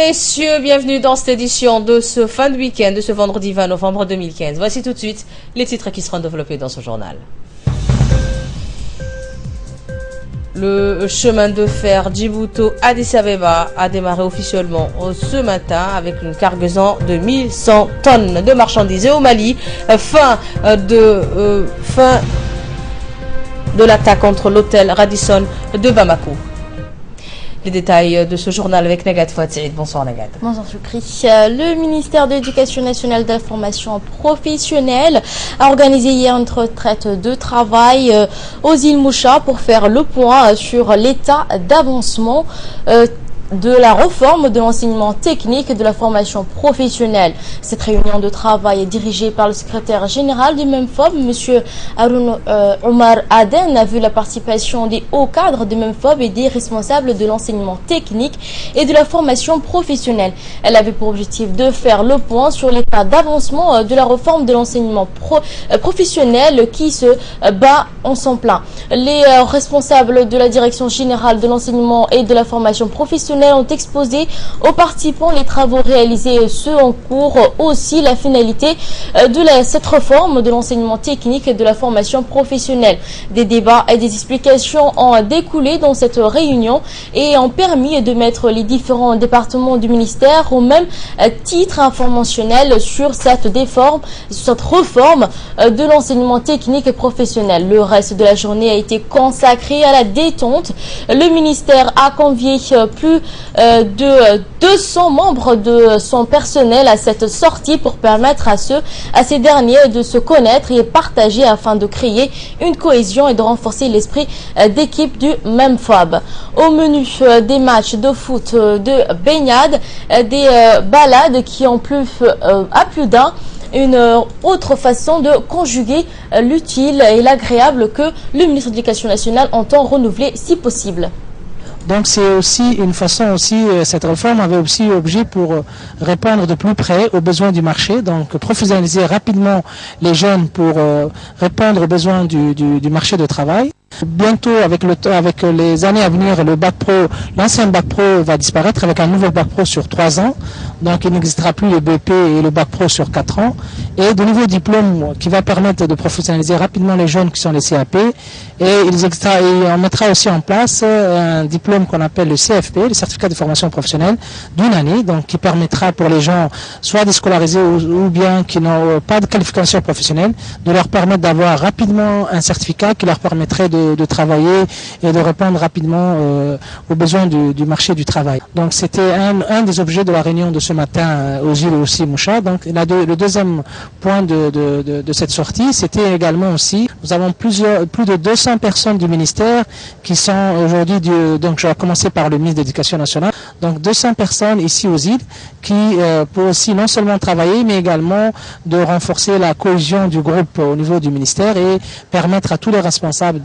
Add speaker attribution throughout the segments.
Speaker 1: messieurs, bienvenue dans cette édition de ce fin de week-end, de ce vendredi 20 novembre 2015. Voici tout de suite les titres qui seront développés dans ce journal. Le chemin de fer Djibouti-Addis Abeba a démarré officiellement ce matin avec une cargaison de 1100 tonnes de marchandises. Et au Mali, fin de l'attaque contre l'hôtel Radisson de Bamako. Les détails de ce journal avec Nagat Fouad-Saïd. Bonsoir Nagat.
Speaker 2: Bonsoir Choukri. Le ministère de l'Éducation nationale de la formation professionnelle a organisé hier une retraite de travail aux îles Moucha pour faire le point sur l'état d'avancement de la réforme de l'enseignement technique et de la formation professionnelle. Cette réunion de travail est dirigée par le secrétaire général du MEMFOB, M. Haroun Omar Aden, a vu la participation des hauts cadres du MEMFOB et des responsables de l'enseignement technique et de la formation professionnelle. Elle avait pour objectif de faire le point sur l'état d'avancement de la réforme de l'enseignement professionnel qui se bat en son plein. Les responsables de la direction générale de l'enseignement et de la formation professionnelle ont exposé aux participants les travaux réalisés, ceux en cours, aussi la finalité de cette réforme de l'enseignement technique et de la formation professionnelle. Des débats et des explications ont découlé dans cette réunion et ont permis de mettre les différents départements du ministère au même titre informationnel sur cette réforme de l'enseignement technique et professionnel. Le reste de la journée a été consacré à la détente. Le ministère a convié plus de 200 membres de son personnel à cette sortie pour permettre à ces derniers de se connaître et partager afin de créer une cohésion et de renforcer l'esprit d'équipe du MEMFOB. Au menu des matchs de foot, de baignade, des balades qui ont plu à plus d'un. Une autre façon de conjuguer l'utile et l'agréable que le ministre de l'Éducation nationale entend renouveler si possible.
Speaker 3: Donc c'est aussi une façon cette réforme avait aussi objet pour répondre de plus près aux besoins du marché, donc professionnaliser rapidement les jeunes pour répondre aux besoins du marché de travail. Bientôt, avec les années à venir, l'ancien bac pro va disparaître avec un nouveau bac pro sur 3 ans. Donc il n'existera plus le BP et le bac pro sur 4 ans. Et de nouveaux diplômes qui va permettre de professionnaliser rapidement les jeunes qui sont les CAP. Et on mettra aussi en place un diplôme qu'on appelle le CFP, le certificat de formation professionnelle, d'une année, donc qui permettra pour les gens soit de scolariser ou bien qui n'ont pas de qualification professionnelle, de leur permettre d'avoir rapidement un certificat qui leur permettrait de travailler et de répondre rapidement aux besoins du marché du travail. Donc c'était un des objets de la réunion de ce matin aux îles aussi Moucha. Donc le deuxième point de cette sortie, c'était également aussi, nous avons plus de 200 personnes du ministère qui sont aujourd'hui, donc je vais commencer par le ministre de l'Éducation nationale, donc 200 personnes ici aux îles qui peuvent aussi non seulement travailler mais également de renforcer la cohésion du groupe au niveau du ministère et permettre à tous les responsables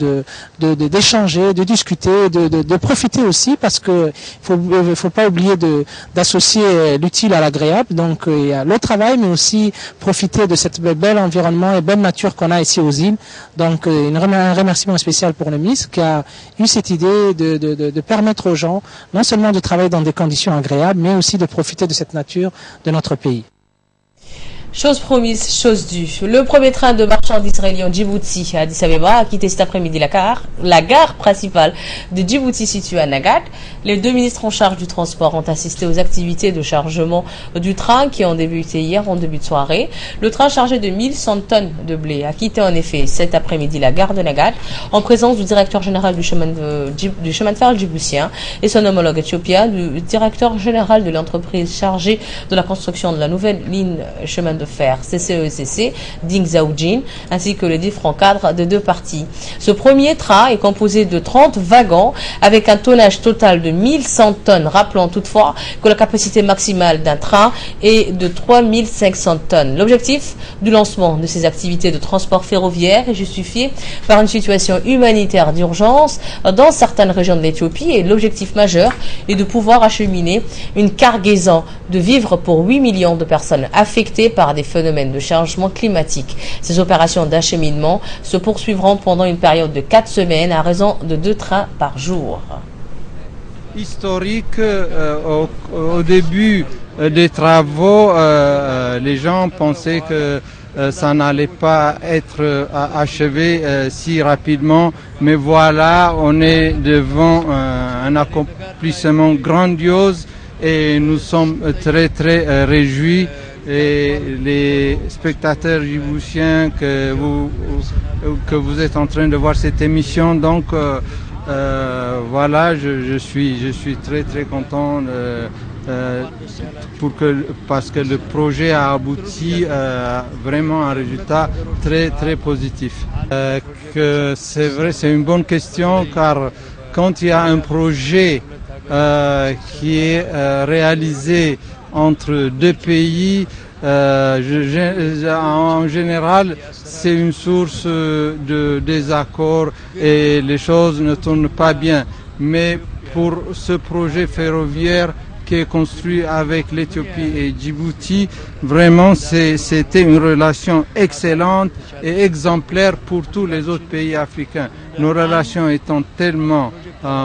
Speaker 3: d'échanger, de discuter, de profiter aussi parce que faut pas oublier d'associer l'utile à l'agréable. Donc il y a le travail mais aussi profiter de cet bel environnement et belle nature qu'on a ici aux îles. Donc un remerciement spécial pour le ministre qui a eu cette idée de permettre aux gens non seulement de travailler dans des conditions agréables mais aussi de profiter de cette nature de notre pays.
Speaker 1: Chose promise, chose due. Le premier train de marchandises reliant Djibouti à Addis Abeba a quitté cet après-midi la gare principale de Djibouti située à Nagat. Les deux ministres en charge du transport ont assisté aux activités de chargement du train qui ont débuté hier en début de soirée. Le train chargé de 1100 tonnes de blé a quitté en effet cet après-midi la gare de Nagat en présence du directeur général du chemin de fer djiboutien et son homologue éthiopien, du directeur général de l'entreprise chargée de la construction de la nouvelle ligne chemin de fer CCECC, Ding Zaoujin, ainsi que les différents cadres de deux parties. Ce premier train est composé de 30 wagons avec un tonnage total de 1100 tonnes, rappelant toutefois que la capacité maximale d'un train est de 3500 tonnes. L'objectif du lancement de ces activités de transport ferroviaire est justifié par une situation humanitaire d'urgence dans certaines régions de l'Éthiopie et l'objectif majeur est de pouvoir acheminer une cargaison de vivres pour 8 millions de personnes affectées par des phénomènes de changement climatique. Ces opérations d'acheminement se poursuivront pendant une période de 4 semaines à raison de 2 trains par jour.
Speaker 4: historique. Au début des travaux, les gens pensaient que ça n'allait pas être achevé si rapidement, mais voilà, on est devant un accomplissement grandiose et nous sommes très très réjouis. Et les spectateurs djiboutiens que vous êtes en train de voir cette émission, donc voilà, je suis très très content parce que le projet a abouti vraiment à un résultat très très positif. Que c'est vrai, c'est une bonne question, car quand il y a un projet qui est réalisé entre deux pays, en général, c'est une source de désaccord et les choses ne tournent pas bien. Mais pour ce projet ferroviaire qui est construit avec l'Éthiopie et Djibouti, vraiment c'était une relation excellente et exemplaire pour tous les autres pays africains. Nos relations étant tellement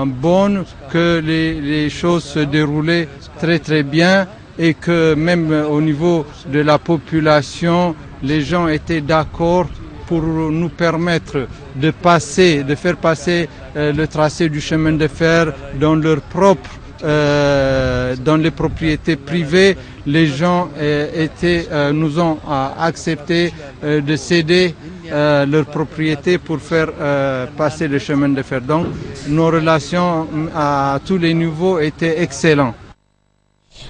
Speaker 4: bonnes que les choses se déroulaient très très bien et que même au niveau de la population, les gens étaient d'accord pour nous permettre de faire passer le tracé du chemin de fer dans leur propre dans les propriétés privées. Les gens nous ont accepté de céder leurs propriétés pour faire passer le chemin de fer. Donc nos relations à tous les niveaux étaient excellentes.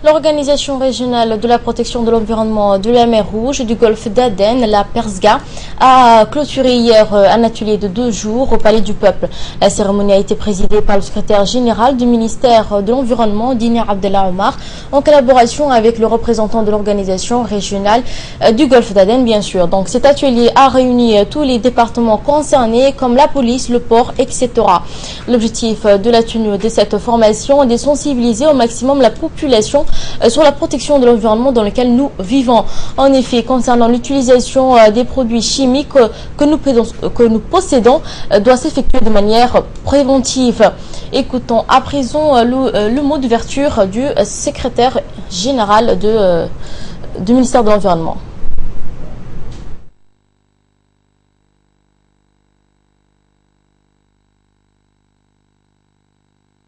Speaker 2: L'Organisation régionale de la protection de l'environnement de la mer Rouge et du golfe d'Aden, la PERSGA, a clôturé hier un atelier de 2 jours au Palais du Peuple. La cérémonie a été présidée par le secrétaire général du ministère de l'Environnement, Dina Abdellah Omar, en collaboration avec le représentant de l'Organisation régionale du golfe d'Aden, bien sûr. Donc cet atelier a réuni tous les départements concernés, comme la police, le port, etc. L'objectif de la tenue de cette formation est de sensibiliser au maximum la population sur la protection de l'environnement dans lequel nous vivons. En effet, concernant l'utilisation des produits chimiques que nous possédons, doit s'effectuer de manière préventive. Écoutons à présent le mot d'ouverture du secrétaire général du ministère de l'Environnement.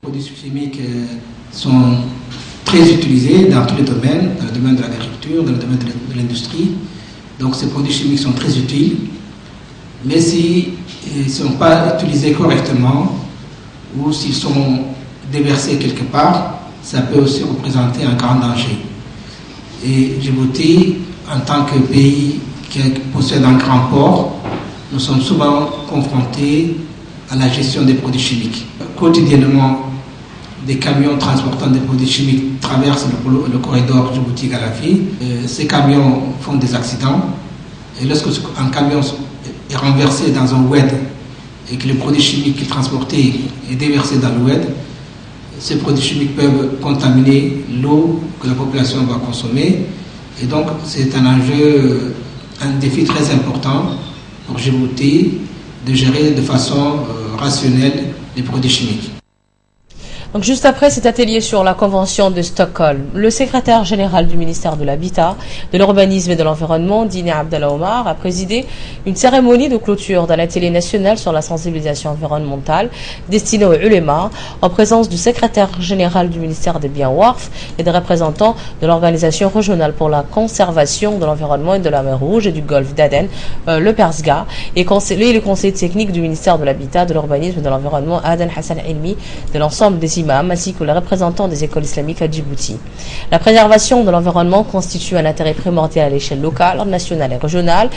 Speaker 5: Les produits chimiques sont très utilisés dans tous les domaines, dans le domaine de l'agriculture, dans le domaine de l'industrie. Donc ces produits chimiques sont très utiles, mais s'ils ne sont pas utilisés correctement ou s'ils sont déversés quelque part, ça peut aussi représenter un grand danger. Et Djibouti, en tant que pays qui possède un grand port, nous sommes souvent confrontés à la gestion des produits chimiques. Quotidiennement, des camions transportant des produits chimiques traversent le corridor Djibouti-Galafi. Ces camions font des accidents. Et lorsque un camion est renversé dans un oued et que le produit chimique qu'il transportait est déversé dans l'oued, ces produits chimiques peuvent contaminer l'eau que la population va consommer. Et donc, c'est un enjeu, un défi très important pour Djibouti de gérer de façon rationnelle les produits chimiques.
Speaker 1: Donc juste après cet atelier sur la Convention de Stockholm, le secrétaire général du ministère de l'Habitat, de l'Urbanisme et de l'Environnement, Dina Abdellah Omar, a présidé une cérémonie de clôture d'un atelier national sur la sensibilisation environnementale destinée aux ulémas, en présence du secrétaire général du ministère des Biens Waqf et des représentants de l'Organisation régionale pour la conservation de l'environnement et de la mer Rouge et du golfe d'Aden, le PERSGA, et le conseil technique du ministère de l'Habitat, de l'Urbanisme et de l'Environnement, Aden Hassan Ilmi, de l'ensemble des ainsi que les représentants des écoles islamiques à Djibouti. La préservation de l'environnement constitue un intérêt primordial à l'échelle locale, nationale et régionale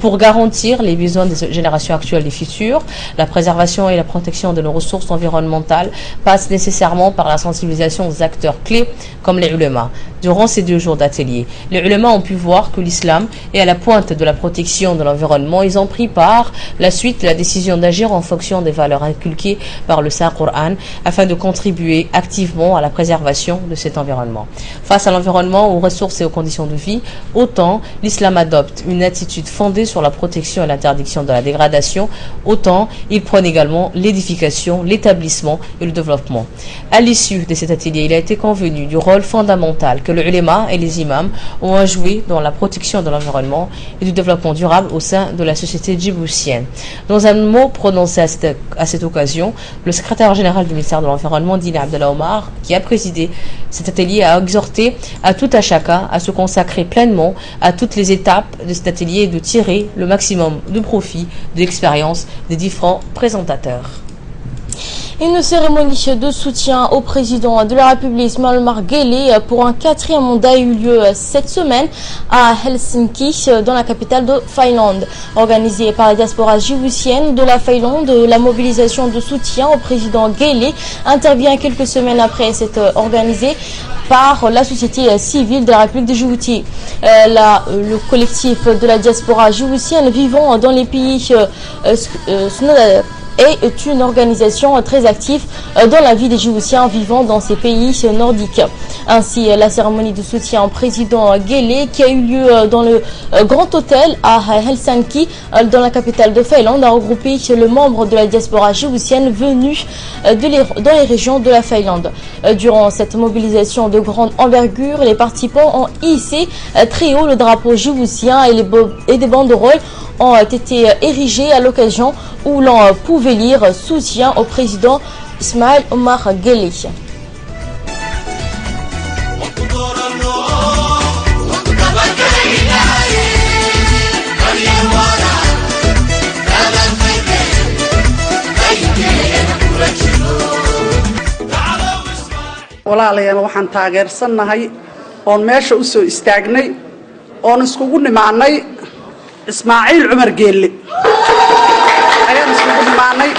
Speaker 1: pour garantir les besoins des générations actuelles et futures. La préservation et la protection de nos ressources environnementales passent nécessairement par la sensibilisation aux acteurs clés comme les ulémas. Durant ces 2 jours d'atelier, les ulémas ont pu voir que l'islam est à la pointe de la protection de l'environnement. Ils ont pris par la suite la décision d'agir en fonction des valeurs inculquées par le Saint-Coran afin de contribuer contribuer activement à la préservation de cet environnement. Face à l'environnement, aux ressources et aux conditions de vie, autant l'islam adopte une attitude fondée sur la protection et l'interdiction de la dégradation, autant il prône également l'édification, l'établissement et le développement. À l'issue de cet atelier, il a été convenu du rôle fondamental que le ulama et les imams ont à jouer dans la protection de l'environnement et du développement durable au sein de la société djiboutienne. Dans un mot prononcé à cette occasion, le secrétaire général du ministère de l'Environnement, Dina Abdallah Omar, qui a présidé cet atelier, a exhorté à tout à chacun à se consacrer pleinement à toutes les étapes de cet atelier et de tirer le maximum de profit de l'expérience des différents présentateurs.
Speaker 2: Une cérémonie de soutien au président de la République Ismail Omar Guelleh pour un 4e mandat a eu lieu cette semaine à Helsinki, dans la capitale de Finlande. Organisée par la diaspora djiboutienne de la Finlande, la mobilisation de soutien au président Guelleh intervient quelques semaines après s'être organisée par la société civile de la République de Djibouti. Le collectif de la diaspora djiboutienne vivant dans les pays est une organisation très active dans la vie des Djiboutiens vivant dans ces pays nordiques. Ainsi, la cérémonie de soutien au président Guelleh, qui a eu lieu dans le Grand Hôtel à Helsinki, dans la capitale de Finlande, a regroupé le membre de la diaspora djiboutienne venus dans les régions de la Finlande. Durant cette mobilisation de grande envergure, les participants ont hissé très haut le drapeau djiboutien et des banderoles ont été érigées à l'occasion où l'on pouvait lire soutien au président Ismail Omar Guelleh.
Speaker 6: walaalayaal waxaan taageersanahay oon meesha u soo istaagnay oon iskugu nimaanay Ismaaciil Umar Guelleh ayaan iskugu nimaanay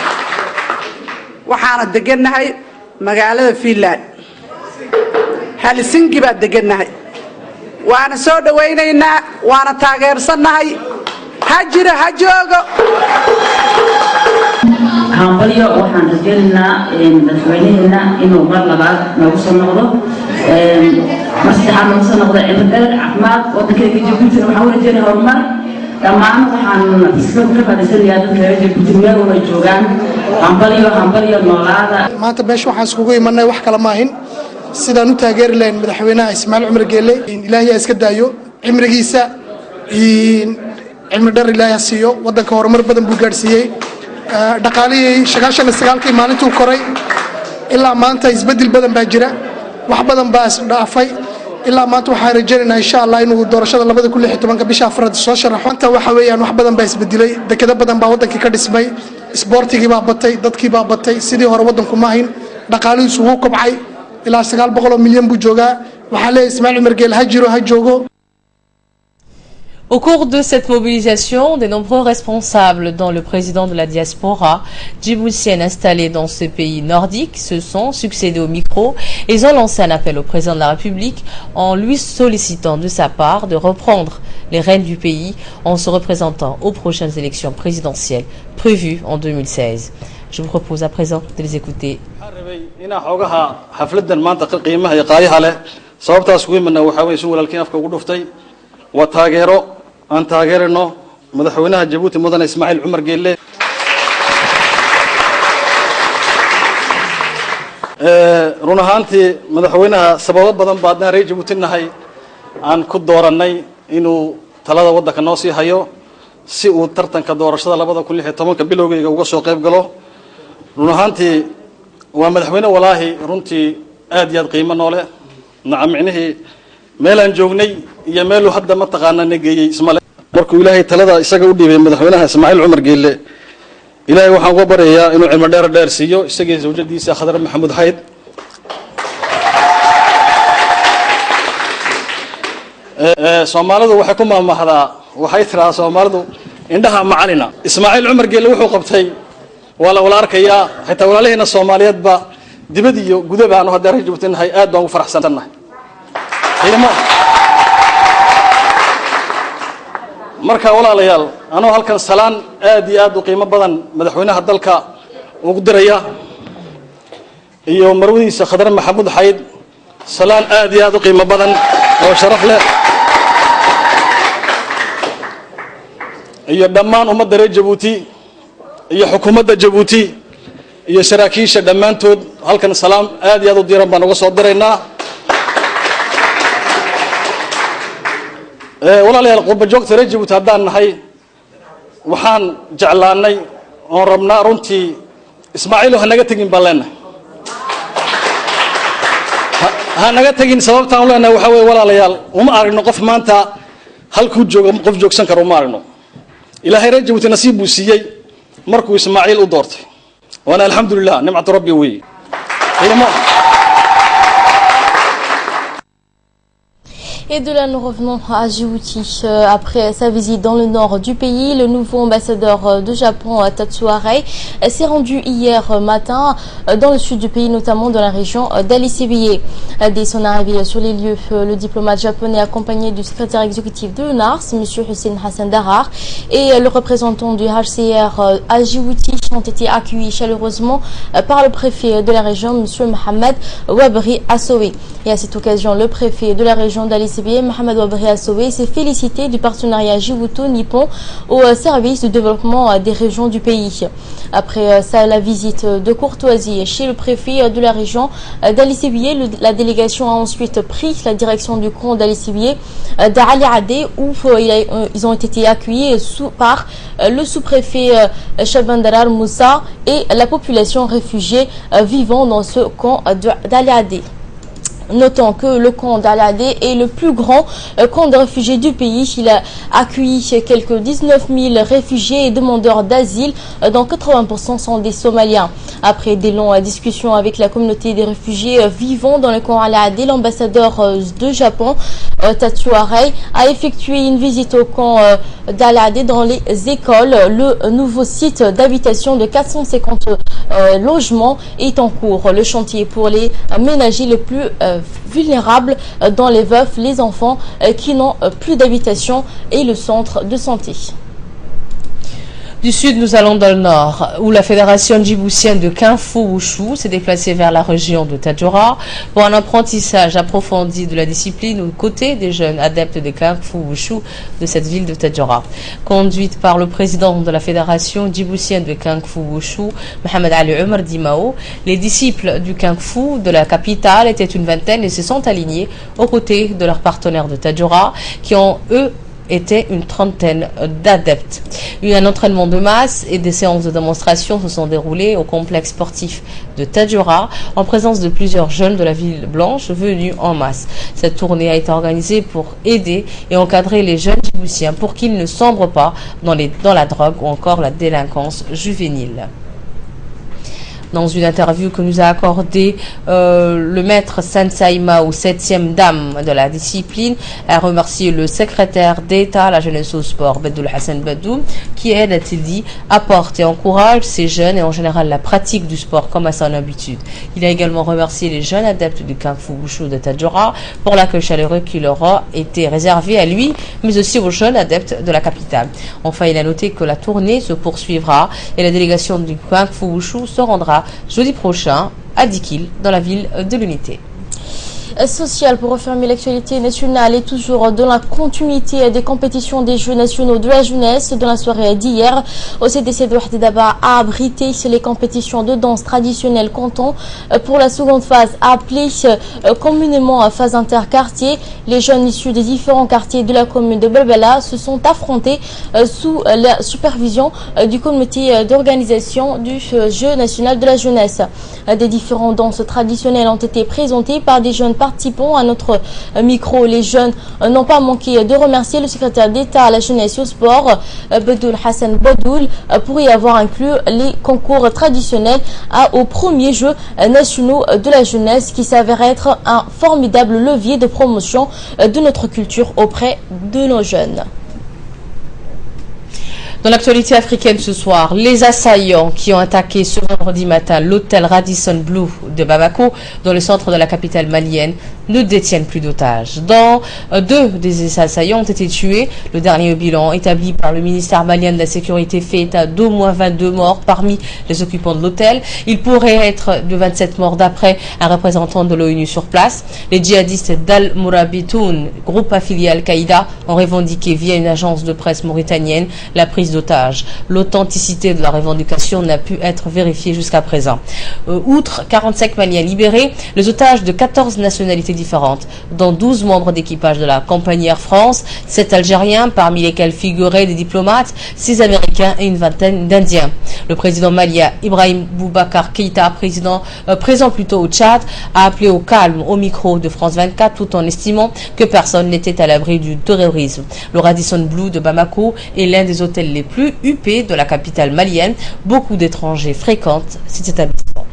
Speaker 6: waxaana deganahay magaalada Finland Helsinki baa deganahay waana soo dhawaynaynaa waana taageersanahay hajira hajoogo
Speaker 7: hambalyo waxaan rajaynaynaa madaxweynaheena inuu mar labaad noogu soo noqdo maslaxa noogu soo noqdo cimilada caafimaad waddankeena Djibouti waxaan u rajaynayaa horumar dhammaan waxaan isla ka fadhiisanayaa dadka reer Djibouti meel walba joogaan hambalyo noolaada
Speaker 8: maanta meesha waxaan iskugu imanay wax kala maahin sidaan u taageeri lahayn madaxweynaha Ismaaciil Umar Guelleh ilaahay iska daayo cimrigiisa cilmi dhar ilaahay siiyo waddanka horumar badan buu gaarsiiyay dhaqaalihii 99 maalintuu koray ilaa maanta isbedel badan baa jira wax badan baa dhaafay ilaa maanta waxaan rajaynaynaa insha Allah inuu doorashada 2016 bisha Afraad soo sharaxo inta waxa weeyaan wax badan baa isbedelay dekada badan baa waddankii ka dhismay isboortigii baa batay dadkii baa batay sidii hore waddanku ma ahayn dhaqaalihiisu wuu kobcay ilaa 900 milyan buu joogaa waxa leeyahay Ismaaciil Umar Guelleh ha joogo.
Speaker 1: Au cours de cette mobilisation, de nombreux responsables, dont le président de la diaspora djiboutienne installée dans ce pays nordique, se sont succédés au micro et ils ont lancé un appel au président de la République en lui sollicitant de sa part de reprendre les rênes du pays en se représentant aux prochaines élections présidentielles prévues en 2016. Je vous propose à présent de les écouter.
Speaker 9: aan taageerno madaxweynaha Djibouti mudane Ismaaciil Umar Guelleh run ahaantii madaxweynaha sababo badan baadna reer Djibouti nahay aan ku dooranay inuu talada waddanka noo sii hayo si uu tartanka doorashada 2016 bilowgeega uga soo qayb galo run ahaantii waa madaxweyne walaahi runtii aad iyo aad qiimo noole nacamicnihii meelaan joognay iyo meel uu hadda ma taqaana nageeyay isma markuu ilaahay talada isaga u dhiibay madaxweynaha Ismaaciil Umar Guelleh ilaahay waxaan uga baryayaa inuu cilmi dheer siiyo isaga zawjadiisa Khadar Maxamuud Hayd Soomaalidu waxay ku maamahdaa waxay tiraa Soomaalidu indhaha macalina Ismaaciil Umar Guelleh wuxuu qabtay wala arkayaa xitaa walaalaheena Soomaaliyeed ba dibad iyo gudaba aanu hadda reer Djibouti nahay aad baan ugu faraxsanahay marka walaalayaal anoo halkan salaan aad iyo aad u qiimo badan madaxweynaha dalka ugu diraya iyo marwadiisa Khadar Maxamuud Xayd salaan aad iyo aad u qiimo badan oo sharaf leh iyo dhammaan ummadda reer Jabuuti iyo xukuumadda Jabuuti iyo saraakiisha dhammaantood halkan salaam aad iyo aad u diiran baan uga soo diraynaa walaalayaal qurba joogta reer Jabuuti haddaan nahay waxaan jeclaanay oo rabnaa runtii Ismaaciil waxa naga tagin balena ha naga tagin sababtaan leenahay waxa weey walaalayaal uma aragno qof maanta halku joogo qof joogsan karo uma aragno ilaahay reer Jabuuti nasiib uu siiyay markuu Ismaaciil u doortay wana alxamdulillah nimcatu rabbi weey
Speaker 2: Et de là, nous revenons à Djibouti. Après sa visite dans le nord du pays, le nouveau ambassadeur de Japon, Tatsuo Arai, s'est rendu hier matin dans le sud du pays, notamment dans la région d'Ali-Sébié. Dès son arrivée sur les lieux, le diplomate japonais accompagné du secrétaire exécutif de l'UNARS, M. Hussein Hassan Darar, et le représentant du HCR à Djibouti ont été accueillis chaleureusement par le préfet de la région, M. Mohamed Wabri Assowe. Et à cette occasion, le préfet de la région d'Ali-Sébié, Mohamed Wabri Assowe, s'est félicité du partenariat Djibouto-Nippon au service du développement des régions du pays. Après la visite de courtoisie chez le préfet de la région d'Ali-Sébié, la délégation a ensuite pris la direction du camp d'Ali-Sébié d'Ali Adé, où ils ont été accueillis par le sous-préfet Chabandarar Moussa et la population réfugiée vivant dans ce camp d'Ali Adé. Notons que le camp d'Al-Adé est le plus grand camp de réfugiés du pays. Il a accueilli quelques 19 000 réfugiés et demandeurs d'asile, dont 80% sont des Somaliens. Après des longues discussions avec la communauté des réfugiés vivant dans le camp Al-Adé, l'ambassadeur de Japon, Tatsuo Arai, a effectué une visite au camp d'Al-Adé dans les écoles. Le nouveau site d'habitation de 450 logements est en cours. Le chantier pour les ménager les plus vulnérables, dans les veufs, les enfants qui n'ont plus d'habitation et le centre de santé.
Speaker 1: Du sud, nous allons dans le nord, où la fédération djiboutienne de Kung Fu Wushu s'est déplacée vers la région de Tadjoura pour un apprentissage approfondi de la discipline aux côtés des jeunes adeptes de Kung Fu Wushu de cette ville de Tadjoura. Conduite par le président de la fédération djiboutienne de Kung Fu Wushu, Mohamed Ali Omar Dimao, les disciples du Kung Fu de la capitale étaient une vingtaine et se sont alignés aux côtés de leurs partenaires de Tadjoura qui ont, eux, était une trentaine d'adeptes. Un entraînement de masse et des séances de démonstration se sont déroulées au complexe sportif de Tadjoura en présence de plusieurs jeunes de la ville blanche venus en masse. Cette tournée a été organisée pour aider et encadrer les jeunes djiboutiens pour qu'ils ne sombrent pas dans la drogue ou encore la délinquance juvénile. Dans une interview que nous a accordée le maître Sansaïma, ou 7e dame de la discipline, a remercié le secrétaire d'État à la jeunesse au sport, Bedoul Hassan Badou, qui aide, a-t-il dit, apporte et encourage ces jeunes et en général la pratique du sport comme à son habitude. Il a également remercié les jeunes adeptes du Kung Fu Wushu de Tadjoura pour l'accueil chaleureux qui leur a été réservé à lui, mais aussi aux jeunes adeptes de la capitale. Enfin, il a noté que la tournée se poursuivra et la délégation du Kung Fu Wushu se rendra jeudi prochain à Dikil, dans la ville de l'Unité.
Speaker 2: Social pour refermer l'actualité nationale et toujours dans la continuité des compétitions des Jeux nationaux de la jeunesse. Dans la soirée d'hier, au CDC de Ouahdaba a abrité les compétitions de danse traditionnelle canton pour la seconde phase appelée communément phase interquartier. Les jeunes issus des différents quartiers de la commune de Belbela se sont affrontés sous la supervision du comité d'organisation du Jeu national de la jeunesse. Des différentes danses traditionnelles ont été présentées par des jeunes participants. À notre micro, les jeunes n'ont pas manqué de remercier le secrétaire d'État à la jeunesse et au sport, Bedoul Hassan Badoul, pour y avoir inclus les concours traditionnels aux premiers Jeux nationaux de la jeunesse qui s'avère être un formidable levier de promotion de notre culture auprès de nos jeunes.
Speaker 1: Dans l'actualité africaine ce soir, les assaillants qui ont attaqué ce vendredi matin l'hôtel Radisson Blu de Bamako, dans le centre de la capitale malienne, ne détiennent plus d'otages. Deux des assaillants ont été tués. Le dernier bilan établi par le ministère malien de la Sécurité fait état d'au moins 22 morts parmi les occupants de l'hôtel. Il pourrait être de 27 morts d'après un représentant de l'ONU sur place. Les djihadistes d'Al-Mourabitoun, groupe affilié à Al-Qaïda, ont revendiqué via une agence de presse mauritanienne la prise d'otages. L'authenticité de la revendication n'a pu être vérifiée jusqu'à présent. Outre 45 Maliens libérés, les otages de 14 nationalités différentes, dont 12 membres d'équipage de la compagnie Air France, 7 Algériens, parmi lesquels figuraient des diplomates, 6 Américains et une vingtaine d'Indiens. Le président malien Ibrahim Boubacar Keïta, présent plutôt au Tchad, a appelé au calme au micro de France 24 tout en estimant que personne n'était à l'abri du terrorisme. Le Radisson Blu de Bamako est l'un des hôtels les plus huppés de la capitale malienne. Beaucoup d'étrangers fréquentent cet établissement.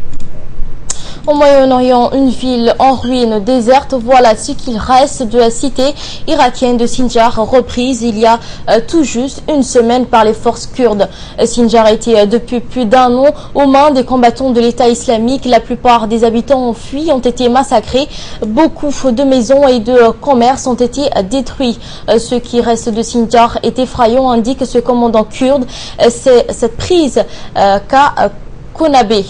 Speaker 2: Au Moyen-Orient, une ville en ruine déserte, voilà ce qu'il reste de la cité irakienne de Sinjar, reprise il y a tout juste une semaine par les forces kurdes. Sinjar était depuis plus d'un an aux mains des combattants de l'État islamique. La plupart des habitants ont fui, ont été massacrés. Beaucoup de maisons et de commerces ont été détruits. Ce qui reste de Sinjar est effrayant, indique ce commandant kurde. C'est cette prise qu'a Konabé.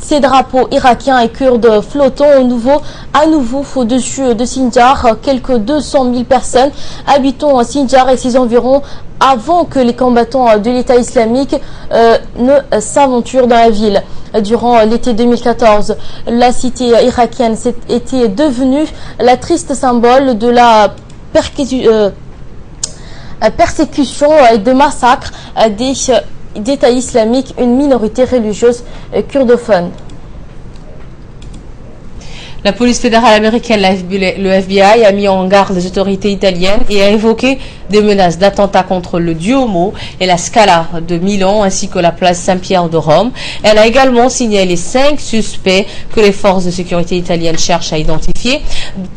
Speaker 2: Ces drapeaux irakiens et kurdes flottants à nouveau au-dessus de Sinjar. Quelques 200 000 personnes habitant à Sinjar et ses environs avant que les combattants de l'État islamique ne s'aventurent dans la ville. Durant l'été 2014, la cité irakienne était devenue la triste symbole de la persécution et de massacre d'État islamique, une minorité religieuse kurdophone.
Speaker 1: La police fédérale américaine, le FBI, a mis en garde les autorités italiennes et a évoqué des menaces d'attentats contre le Duomo et la Scala de Milan ainsi que la place Saint-Pierre de Rome. Elle a également signalé 5 suspects que les forces de sécurité italiennes cherchent à identifier.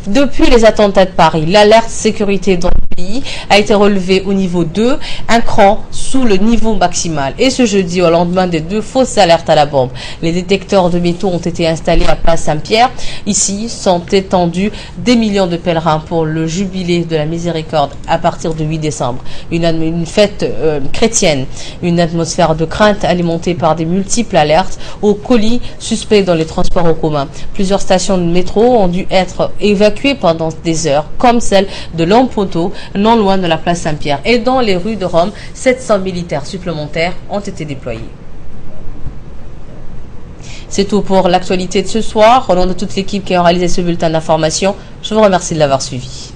Speaker 1: Depuis les attentats de Paris, l'alerte sécurité dans le pays a été relevée au niveau 2, un cran sous le niveau maximal. Et ce jeudi, au lendemain des 2 fausses alertes à la bombe, les détecteurs de métaux ont été installés à place Saint-Pierre. Ici sont étendus des millions de pèlerins pour le jubilé de la miséricorde à partir du 8 décembre. Une fête chrétienne, une atmosphère de crainte alimentée par des multiples alertes aux colis suspects dans les transports en commun. Plusieurs stations de métro ont dû être évacuées pendant des heures, comme celle de Lampoto, non loin de la place Saint-Pierre. Et dans les rues de Rome, 700 militaires supplémentaires ont été déployés. C'est tout pour l'actualité de ce soir. Au nom de toute l'équipe qui a réalisé ce bulletin d'information, je vous remercie de l'avoir suivi.